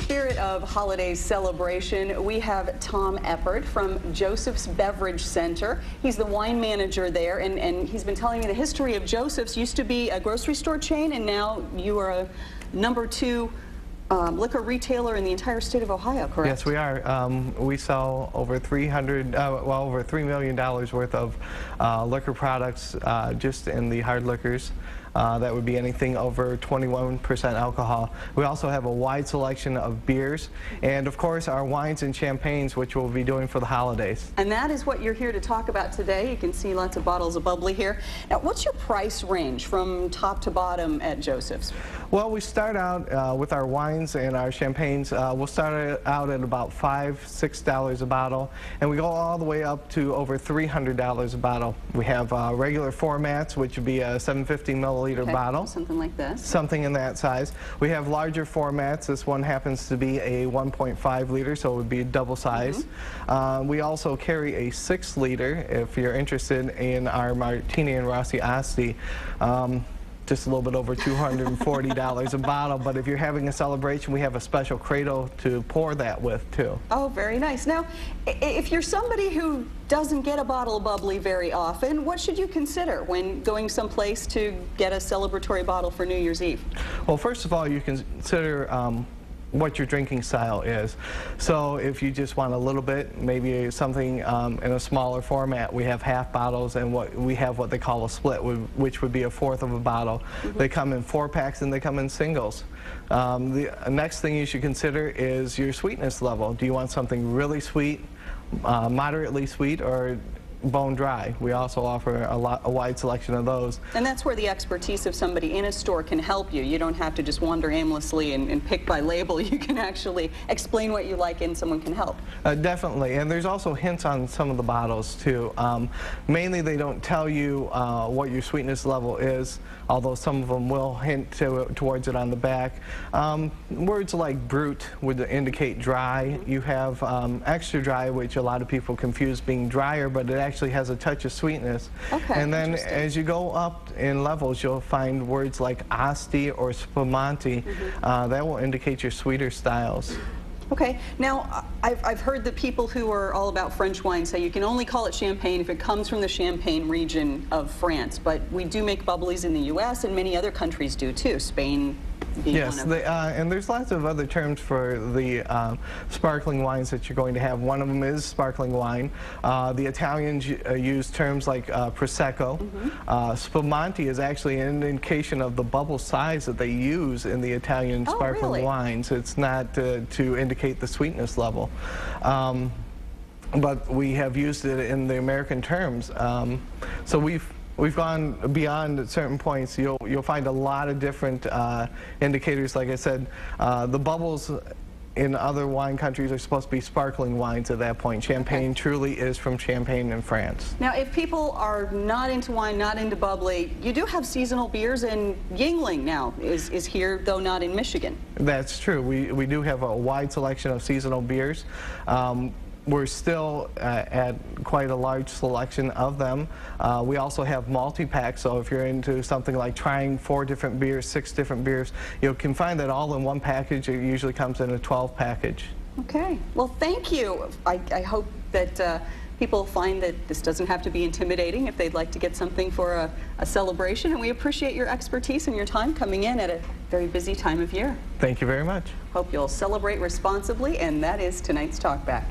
spirit of holiday celebration, we have Tom Eppard from Joseph's Beverage Center. He's the wine manager there, and he's been telling me the history of Joseph's. Used to be a grocery store chain, and now you are a #2 liquor retailer in the entire state of Ohio, correct? Yes, we are. We sell over over $3 million worth of liquor products just in the hard liquors. That would be anything over 21% alcohol. We also have a wide selection of beers and, of course, our wines and champagnes, which we'll be doing for the holidays. And that is what you're here to talk about today. You can see lots of bottles of bubbly here. Now, what's your price range from top to bottom at Joseph's? Well, we start out with our wines and our champagnes. We'll start out at about $5, $6 a bottle, and we go all the way up to over $300 a bottle. We have regular formats, which would be a 750 milliliter bottle. Something like this. Something in that size. We have larger formats. This one happens to be a 1.5 liter, so it would be double size. We also carry a 6 liter if you're interested in our Martini and Rossi Asti. Just a little bit over $240 a bottle, but if you're having a celebration, we have a special cradle to pour that with too. Oh, very nice. Now, if you're somebody who doesn't get a bottle of bubbly very often, what should you consider when going someplace to get a celebratory bottle for New Year's Eve? Well, first of all, you consider what your drinking style is. So if you just want a little bit, maybe something in a smaller format, we have half bottles, and we have what they call a split, which would be a fourth of a bottle. They come in 4-packs and they come in singles. The next thing you should consider is your sweetness level. Do you want something really sweet, moderately sweet, or bone dry? We also offer a wide selection of those. And that's where the expertise of somebody in a store can help you. You don't have to just wander aimlessly and pick by label. You can actually explain what you like and someone can help. Definitely, and there's also hints on some of the bottles too. Mainly they don't tell you what your sweetness level is, although some of them will hint towards it on the back. Words like brut would indicate dry. You have extra dry, which a lot of people confuse being drier, but it actually has a touch of sweetness. Okay, and then as you go up in levels, you'll find words like asti or spumante. That will indicate your sweeter styles. Okay, now I've heard that people who are all about French wine say you can only call it champagne if it comes from the Champagne region of France, but we do make bubblies in the U.S. and many other countries do too, Spain being yes, one of them. And there's lots of other terms for the sparkling wines that you're going to have. One of them is sparkling wine. The Italians use terms like Prosecco. Spumante is actually an indication of the bubble size that they use in the Italian sparkling wines. It's not to indicate the sweetness level. But we have used it in the American terms. So we've gone beyond certain points. You'll find a lot of different indicators. Like I said, the bubbles in other wine countries are supposed to be sparkling wines at that point. Champagne truly is from Champagne in France. Now, if people are not into wine, not into bubbly, you do have seasonal beers, and Yuengling now is here, though not in Michigan. That's true. We do have a wide selection of seasonal beers. We're still at quite a large selection of them. We also have multi-packs, so if you're into something like trying 4 different beers, 6 different beers, you can find that all in one package. It usually comes in a 12 package. Okay, well, thank you. I hope that people find that this doesn't have to be intimidating if they'd like to get something for a celebration, and we appreciate your expertise and your time coming in at a very busy time of year. Thank you very much. Hope you'll celebrate responsibly, and that is tonight's Talk Back.